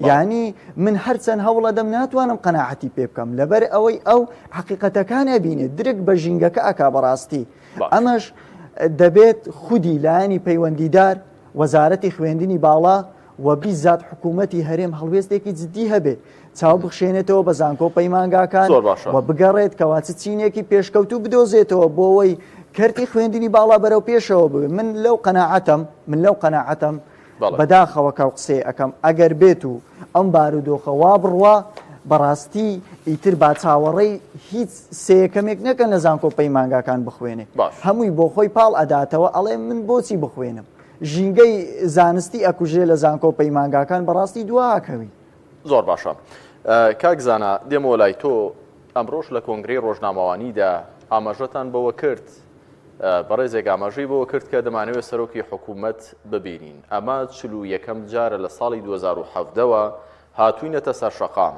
یعنی من هەرچەند هەوڵە دەم ناتوانم قەناعەتی پێ بکەم لەبەر ئەوەی ئەو حقیقەتەکان ئەبینێت درک بە ژینگەکە ئەکا بەڕاستی. ئەمەش دەبێت خودی لایەنی پەیوەندیدار وەزارەتی خوێندنی باڵا و بیزات حکوومەتی هەرێم هەڵوێستێکی جددی هەبێت چاو بخشێنێتەوە بە زانکۆ پەیمانگاکان و بگەڕێت کەواچ چینێکی پێشکەوتو بدۆزێتەوە بۆ ئەوەی کەرتی خوێندنی باڵا بەرەو پێشەوە بێ. من لەو قەناعەتم بەداخەوە کە قسەی ئەەکەم ئەگەر بێت و ئەم بارودۆخەوا بڕوا بەڕاستی ئیتر با چاوەڕێی هیچ سەیەکەمێک نەکەن لە زانکۆ پەیمانگاکان بخوێنێ هەمووی بۆ خۆی پاڵ ئەداتەوە ئەڵێ من بۆچی بخوێنم ژینگەی زانستی ئەکوژێ لە زانکۆ پەیمانگاکان بەڕاستی دواکەوی. زۆر باشە کاک زانە دێمەوە لای تۆ ئەمڕۆژ لە کۆنگرەی ڕۆژنامەوانیدا ئاماژەتان بەوە کرد بەڕێزێک ئاماژەی بەوە کرد کە دەمانەوێت سەرۆکی حکوومەت ببینین. ئەمە 41ەم جارە لە ساڵی 2017ەوە هاتووینەتە سەر شەقام.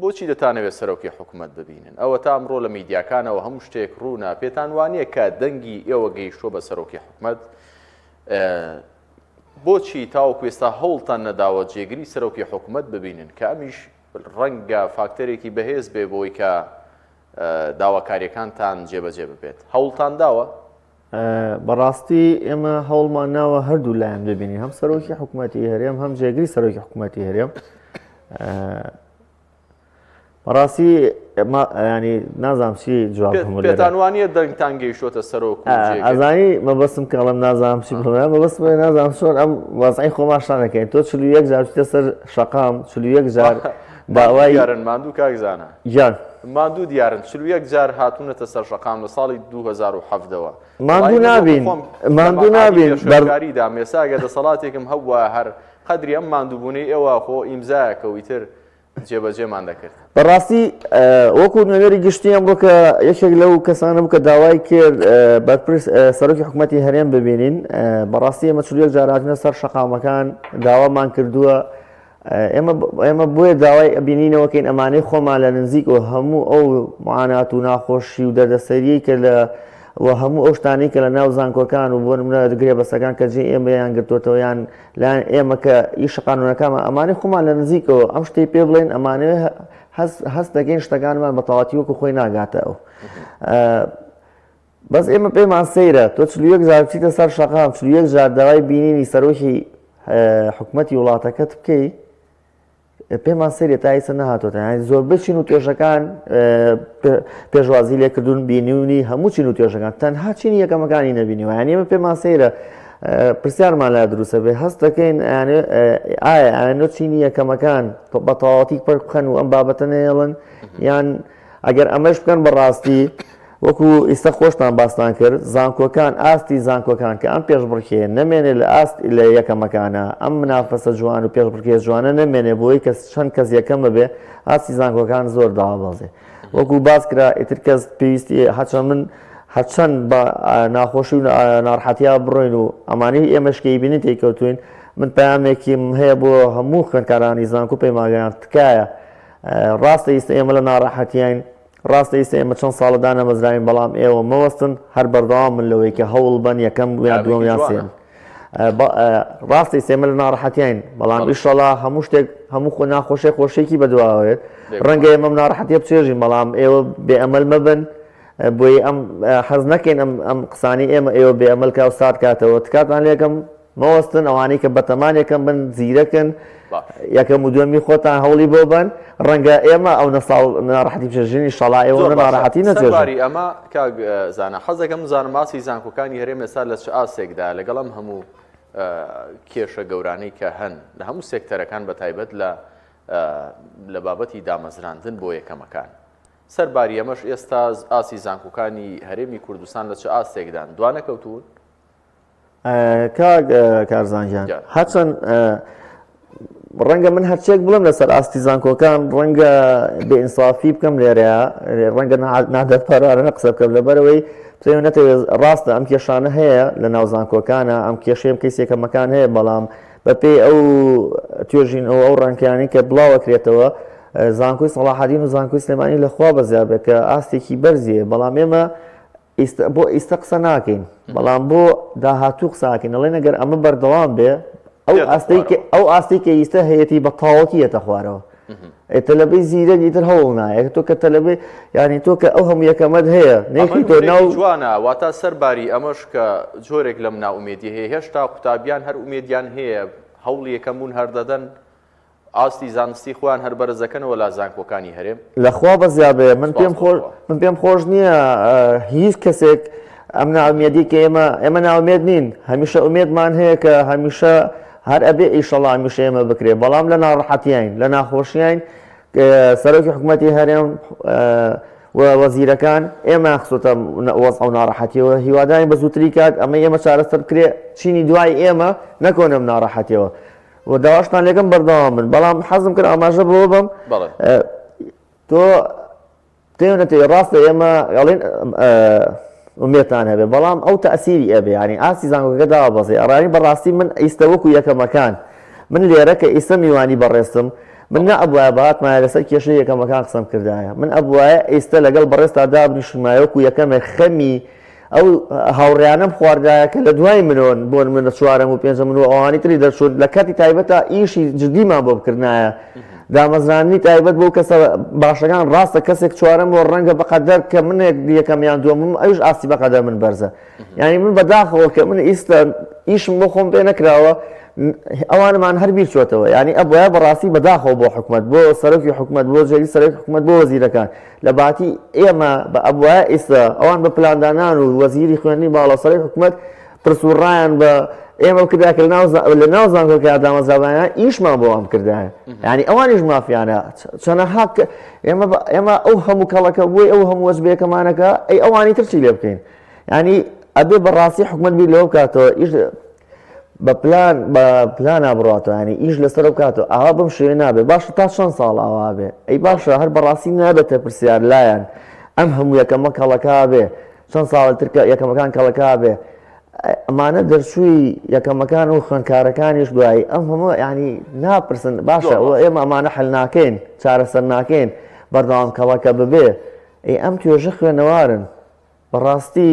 بۆچی دەتانەوێت سەرۆکی حکوومەت ببینن؟ ئەوە تا ئەمڕۆ لە میدیاکانەوە هەموو شتێک ڕوونا پێتان وانییە کە دەنگی ئێوە گەیشتۆ بە سەرۆکی حکوومەت بۆچی تاوەکو ئێستا هەوڵتان نەداوە جێگری سەرۆکی حکوومەت ببینن کە ئەمیش ڕەنگە فاکتەرێکی بەهێز بێ بۆی کە داواکاریەکانتان جێبەجێ ببێت؟ هەوڵتان داوە؟ بەڕاستی ئێمە هەوڵمان ناوە هەردوو لایەن ببینی هەم سەرۆکی حکوومەتی هەرێم هەم جێگری سەرۆکی حکوومەتی هەرێم. بەڕاستی ینی نازانم چی جواب پێتان وانییە دەنگتان گەیشتۆتە سەرۆک ئەزانی مەبەستم کەڵم نازانم چی بڵێم مەبەست نازانم چۆن ئەم وەزعی خۆماشان دەکەین تۆ 41 جار بچیتە سەر شەقام 41 جار داوای یارن ماندوو کاکزانە یان ماندوو دیارن 41 جار هاتوونەتە سەر شەقام لە ساڵی 2017ەوە ماندوو نابین بەرگاریدا مێساگە دەسەڵاتێکم هەبووە هەر قەدری ئەم ماندووبوونی ئێوە خۆ ئیمزایەکەویتر جێبەجێمان دەکرد. بەڕاستی وەکو نوێنەری گشتی ئەمڕۆ کە یەکێک لەو کەسانە بوو کە داوای کرد بەرپرس سەرۆکی حکوومەتی هەرێم ببینین بەڕاستی ئەمە 41 جار هاتوونە سەر شەقامەکان داوامان کردووە ئێمە بۆیە داوای بینینەوەکەین ئەمانەی خۆمان لە نزیکەوە هەموو ئەو معانات و ناخۆشی و دەردەسەریی کە لە هەموو ئەو شتانەی کە لە ناو زانکۆکان و بۆ نمونە گرێ بەسەکان کە جێ ئێمە یان گرتوۆتەوە یان لاەن ئێمە کە ئیشە قانونەکانمان ئەمانەی خۆمان لە نزیکەوە ئەم شتەی پێ بڵێن ئەمانەوە هەست دەکەین شتەکانمان بە تەواتی وەکو خۆی ناگاتە ئەو بەس ئێمە پێمان سەیرە تۆ 41 جار بچیتە سەر شەقام 41 جار داوای بینینی سەرۆکی حکوومەتی وڵاتەکەت بکەی پێمان سەیرە تا ئێستا نەهاتۆتە زۆر بچین و توێژەکان پێشوازی لێکردون بینیونی هەموو چین و توێژەکان تەنها چینی یەکەمەکانی نەبینیوە یان ئێمە پێمان سەیرە پرسیارمان لە دروستە بێ هەست دەکەین ئایا ئەنۆ چینی یەکەمەکان بە تەواتی پڕ بخەن و ئەم بابەتە نێڵن یان ئەگەر ئەمەش بکەن بەڕاستی وەکو ئێستا خۆشتان باستان کرد زانکۆکان ئاستی زانکۆکان کە ئەم پێشبڕکێ نەمێنێت لە ئاست لە یەکەمەکانە ئەم منافەسە جوان و پێشبڕکێ جوانە نەمێنێ بۆی کە چەند کەس یەکەم ببێ ئاستی زانکۆکان زۆر داوابەزێ وەکو باس کرا ئیتر کەس پێویستی هەرچەند بە ناخۆشی و ناڕحەتیا بڕۆین و ئەمانەی ئێمەشکەی بینین تێکەوتوین من پەیامێکیم هەیە بۆ هەموو خوێندکارانی زانکۆ پەیمانگەیان تکایە ڕاستە ئێستا ئێمە لە ناڕەحەتیاین ڕاستە ئێستا ئێمە چەند ساڵەدا نەمەزراین بەڵام ئێوە مەوەستن هەر بەردەوام من لەوەی کە هەوڵ بن یەکەم یان دووەم یان سێم ڕاستی ئێستا ئێمە لە ناڕەحەتیاین بەڵام ئیشەڵا هەموو شتێک هەموو خۆ ناخۆشی خۆشێکی بەدواوێت ڕەنگە ئێمەم ناڕەحەتیە بچێژین بەڵام ئێوە بێئەمەل مەبن بۆی ئەم حەز نەکەین ئەم قسانی ئێمە ئێوە بێئەمەل کا و سات کاتەوە تکاتان لێکم مەوەستن ئەوانەی کە بەتەمان یەکەم بن زیرەکن یەکەم و دووەمی خۆتان هەوڵی بۆ بن ڕەنگە ئێمە ئەو ناڕەحەتی بچێژینی شەڵا ئێوە ناڕەحەتی نەچێژن. سەرباری ئەمە کاک زانە حەز دەکەم بزانم ماسی زانکۆکانی هەرێم ئێستا لە چ ئاسێکدا لەگەڵ ئەم هەموو کێشە گەورانەی کە هەن لە هەموو سێکتەرەکان بەتایبەت لە بابەتی دامەزراندن بۆ یەکەمەکان سەرباری ئەمەش ئێستا ئاسی زانکۆکانی هەرێمی کوردستان لە چ ئاسێکدان دوانەکەوتون؟ کارزانجان هەرچەند ڕەنگە من هەرچێک بڵم لەسەر ئاستی زانکۆکان ڕەنگە بێئینسافی بکەم لێرەیە ڕەنگە نادەپەرارە قسە بکەم لەبەرەوەی نەتەوێت ڕاستە ئەم کێشانە هەیە لە ناو زانکۆکانە ئەم کێشەیەم کەیسێکەمەکان هەیە بەڵام بەپێی ئەو توێژین ئەو ڕەنکیانی کە بڵاوەکرێتەوە زانکۆی سەڵاحەدین و زانکۆی سلێمانی لەخوا بەزیابێت کە ئاستێکی بەرزیە بەڵام ئێمە بۆ ئیستا قسە ناکەین بەڵام بۆ داهاتوو قساکەین ئەڵێ نەگەر ئەمە بەردەوام بێ ئەو ئاستی کە ئیستا هەیەی بە تاوەکی ئێتە خوارەوە تەلەبەی زیرەک ئیتر هەوڵ نایە تۆ کە تەلەبەی ینی تۆ کە ئەو هەموو یەکەمەت هەیە نێکی تۆ ناو جوانە واتە سەرباری ئەمەش کە جۆرێک لەم ناومێدی هەیە هێشتا قوتابیان هەر ئومێدیان هەیە هەوڵ یەکەمون هەردەدەن ئاستی زانستی خوان هەر بەرزەکەنەوە لا زانکۆکانی هەرێم لەخوا بەزیابێ من پێم خۆش نییە هیچ کەسێک ئەم ناومێدی کە ئێمە ناومێد نین هەمیشە ئومێدمان هەیە کە هەمیشە هەر ئەبێ ئیشەڵا هەمیشە ئێمە بکرێ بەڵام لە ناڕەحەتیین لە ناخۆشیین سەرۆکی حکوومەتی هەرێم وەزیرەکان ئێمە خسوتە وەزع و ناڕەحەتیەوە هیواداری بە زووتری کات ئەمە ئێمە چارەسەر بکرێ چینی دوای ئێمە نەکۆنم ناڕەحەتیەوە و داواشتان لێکم بەردەوام من بەڵام حەزم کرد ئاماژە بۆ بم تۆ تێنەتێ ڕاستە ئێمە ئەڵێن ئومێدتان هەبێ بەڵام ئەو تەئسیری ئەبێ ینی ئاستی زانکۆکە داوا بەزێ ئەڕانی بەڕاستی من ئیستە وەکو یەکەمەکان من لێرە کە ئیسە میوانی بەڕێستم من نە ئەبوایە بەهاتمایە لەسەر کێشەی یەکەمەکان قسەم کردایە من ئەبوایە ئیستا لەگەڵ بەڕێستا دابنیشمایە وەکو یەکەمێک خەمی ئەو هاوڕێیانەم خواردایە کە لە دوای منۆن بۆ من لە چوارەم و پێنجەم و ئەوانی تری دەرچوون لە کاتی تایبەتە ئیشی جدیمان بۆ بکردایە دامەزرانی تایبەت بۆ کەسە باشەکان ڕاستە کەسێک چوارەم بۆ ڕەنگە بەقەدەر کە منێک یەکەمیان دووەمم ئەوش ئاستی بەقەدەر من بەرزە یعنی من بەداخەوە کە من ئیستا ئیشم بۆ خۆم پێ نەکراوە ئەوانمان هەر بیر چۆتەوە ینی ئەبوایە بەڕاستی بەداخەوە بۆ حکوومەت بۆ سەرۆکی حکوومەت بۆ جێری سەرۆکی حکوومەت بۆ وەزیرەکان لە باتی ئێمە بە ئەبوایە ئیستا ئەوان بە پلاندانان و وەزیری خوێندنی باڵەسەری حکوومەت پرسوڕایان بە ئێمە کرداکە لە ناو زانکۆکە دامەزراوانیان ئیشمان بۆ ئەم کردایە ینی ئەوانیش مافیانە چەنەها ئێمە ئەو هەموو کەڵەکە بۆی ئەو هەموو وەزبێکەمانەکە ئەی ئەوانی ترچی لێ بکەین ینی ئەبێ بەڕاستی حکوومەت بیر لەوە بکاتەوە ئیش بە پلان بڕاتەوە ینی ئیش لەسەر بکاتەوە ئاوا بم شوێ نابێت باشە تا چەند ساڵ ئاوا بێ ئەی باشە هەر بەڕاستی نابێتە پرسیار لایەن ئەم هەموو یەکەمە کەڵەکە بێ چەند ساڵ ترکە یەکەمەکان کەڵەکە بێ ئەمانە دەرچووی یەکەمەکان و خوێندکارەکانیش دوایی ئەم هەموو ینی ناپرسن باشە ئێمە ئەمانە حل ناکەین چارەسەر ناکەین بەردەوام کەڵەکە ببێ ئەی ئەم توێژە خوێنەوارن بەڕاستی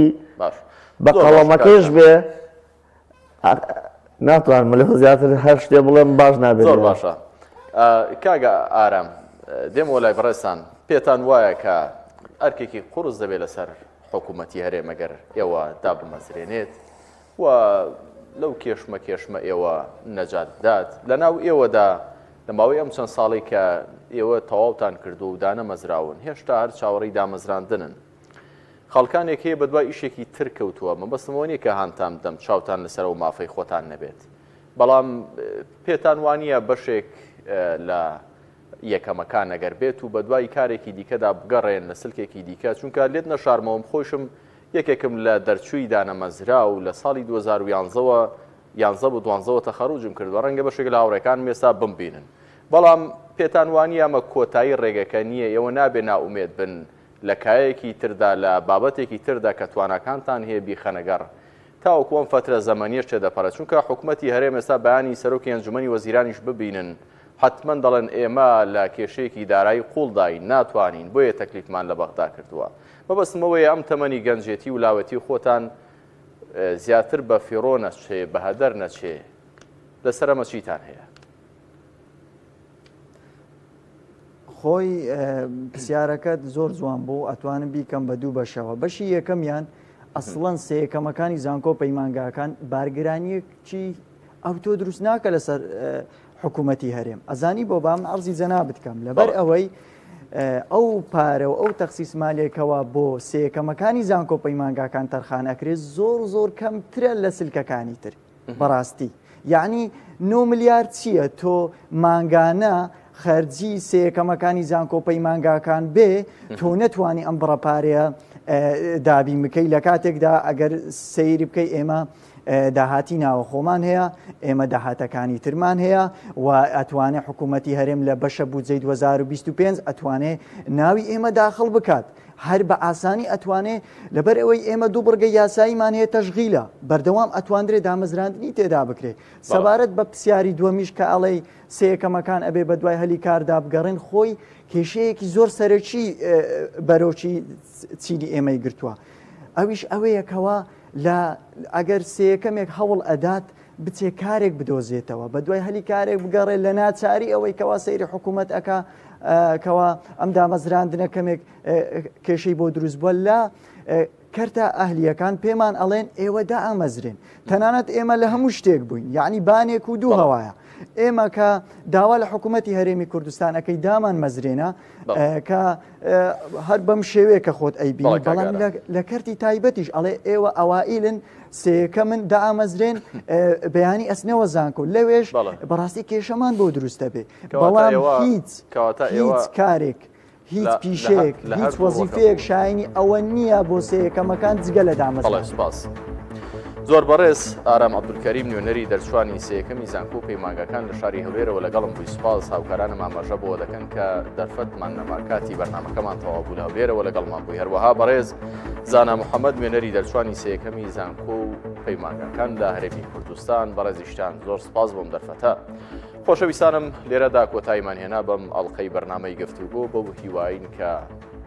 بە قەڵەمەکەیش بێ ناتوانم لەوە زیاتر هەر شتێ بڵێم باش نابێت زۆر باشە کاگە ئارام دێم وەلای بەڕێستان پێتان وایە کە ئەرکێکی قورس دەبێت لەسەر حکوومەتی هەرێمەگەر ئێوە دابمەزرێنێت و لەو کێشمە ئێوە نەجات داد لە ناو ئێوەدا لە ماوەی ئەم چەند ساڵی کە ئێوە تەواوتان کردو و دانەمەزراون هێشتا هەر چاوەڕی دامەزراندنن خەڵکانێک هەیە بەدوای ئیشێکی تر کەوتووە مەبەستمەوە نیە کە هاانتان دەم چاوتان لەسەر و مافەی خۆتان نەبێت بەڵام پێتان وانە بەشێک لە یەکەمەکان ئەگەر بێت و بەدوای کارێکی دیکەدا بگەڕێن لە سلکێکی دیکە چونکە لێت نەشارمەوەم خۆشم یەکێکم لە دەرچووی دانەمەزرا و لە ساڵی 2011 یانزە بۆ دوانزەوە تەخەڕوجم کردوە ڕەنگە بەشێک لە هاوڕێکان مێستا بمبینن بەڵام پێتان وانە ئەمە کۆتایی ڕێگەکە نییە ئێوە نابێ ناومێت بن لە کایەکی تردا لە بابەتێکی تردا کە توانەکانتان هەیە بیخەنەگەڕ تاوەکوۆم فترە زەمەنیش چێ دەپەڕێت چونکە حکوومەتی هەرێم ئێستا بەیانی سەرۆکی ئەنجومەنی وەزیرانیش ببینن حتمما دەڵێن ئێمە لە کێشەیەکی دارایی قوڵداین ناتوانین بۆیە تەکلیفمان لە بەغدا کردووە مەبەستمەوەی ئەم تەمەنی گەنجێتی و لاوەتی خۆتان زیاتر بە فیڕۆ نەچێ بە هەدەر نەچێ لەسەر ئەمە چیتان هەیە خۆی پرسیارەکەت زۆر جوان بوو ئەتوانم بیکەم بە دوو بەشەوە بەشی یەکەمیان ئەسڵەن سێیەکەمەکانی زانکۆ پەیمانگاکان بارگرانیەکی ئەو تۆ دروست ناکە لەسەر حکوومەتی هەرێم ئەزانی بۆ بام ئەرزی جەنا بکەم لەبەر ئەوەی ئەو پارە و ئەو تەخسیس مالێکەوە بۆ سێیەکەمەکانی زانکۆ پەیمانگاکان تەرخان ئەکرێت زۆر کەمترە لە سلکەکانی تر بەڕاستی یعنی 9 ملیارد چییە تۆ مانگانە خەرجی سێیەکەمەکانی زانکۆ پەیمانگاکان بێ تۆ نەتوانی ئەم بڕەپارەیە دابی بکەی لە کاتێکدا ئەگەر سەیری بکەی ئێمە داهاتی ناوە خۆمان هەیە ئێمە داهاتەکانی ترمان هەیە و ئەتوانێت حکوومەتی هەرێم لە بەشە بودجەی 2025 ئەتوانێت ناوی ئێمە داخڵ بکات هەر بە ئاسانی ئەتوانێت لەبەر ئەوەی ئێمە دوو بڕگە یاساییمان هەیە تەشغیلە بەردەوام ئەتواندرێت دامەزراندنی تێدا بکرێت سەبارەت بە پرسیاری دووەمیش کە ئەڵەی سێیەکەمەکان ئەبێ بە دوای هەلی کاردا بگەڕێن خۆی کێشەیەکی زۆر سەرەکی بەرەوچی چینی ئێمەی گرتووە ئەویش ئەوەیەکەوە لە ئەگەر سێیەکەمێک هەوڵ ئەدات بچێ کارێک بدۆزێتەوە بە دوای هەلی کارێک بگەڕێت لە ناچاری ئەوەی کەوا سەیری حکوومەت ئەکا کەوا ئەم دامەزراندنەکەمێک کێشەی بۆ دروست بووە لە کەرتە ئەهلیەکان پێمان ئەڵێن ئێوە دا ئامەزرێن تەنانەت ئێمە لە هەموو شتێک بووین یعنی بانێک و دوو هەوایە ئێمە کە داوا لە حکوومەتی هەرێمی کوردستانەکەی دامان مەزرێنە کە هەر بەم شێوەیە کە خۆت ئەیبینی بەڵام لە کەرتی تایبەتیش ئەڵێ ئێوە ئەوائیلن سێکە من دامەزرێن بەیانی ئەسنەوە زانکۆ لەوێش بەڕاستی کێشەمان بۆ دروستە بێ بەڵام هیچ کارێک هیچ پیشەیەک هیچ وەزیفەیەک شایانی ئەوە نییە بۆ سێیەکەمەکان جگە لە دامەزرێن زۆر بەڕێز ئارام عەبدولکەریم نوێنەری دەرچوانی سێیەکەمی زانکۆ و پەیمانگەکان لە شاری هەولێرەوە لەگەڵم بووی سوپاس هاوکارانم ئاماژە بۆ دەکەن کە دەرفەتمان نەماکاتی بەرنامەکەمان تەواو بوو لە هەولێرەوە لەگەڵمان بووی هەروەها بەڕێز زانا محەممەد نوێنەری دەرچوانی سێیەکەمی زانکۆ و پەیمانگەکان لە هەرێمی کوردستان بەڕێزیشتان زۆر سوپاس بۆم دەرفەتە خۆشەویستانم لێرەدا کۆتاییمان هێنا بەم ئەڵقەی بەرنامەی گفتوگۆ بەو هیواین کە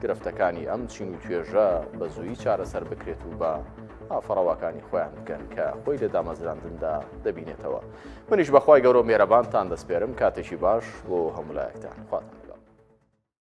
گرفتەکانی ئەم چین و توێژە بە زوویی چارەسەر بکرێت و بە ئافڕەوەکانی خۆیان بکەن کە خۆی لە دامەزراندندا دەبینێتەوە منیش بەخوای گەورە مێرەبانتان دەسپێرم کاتێکی باش بۆ هەموو لایەکتان خواتان لەگەڵ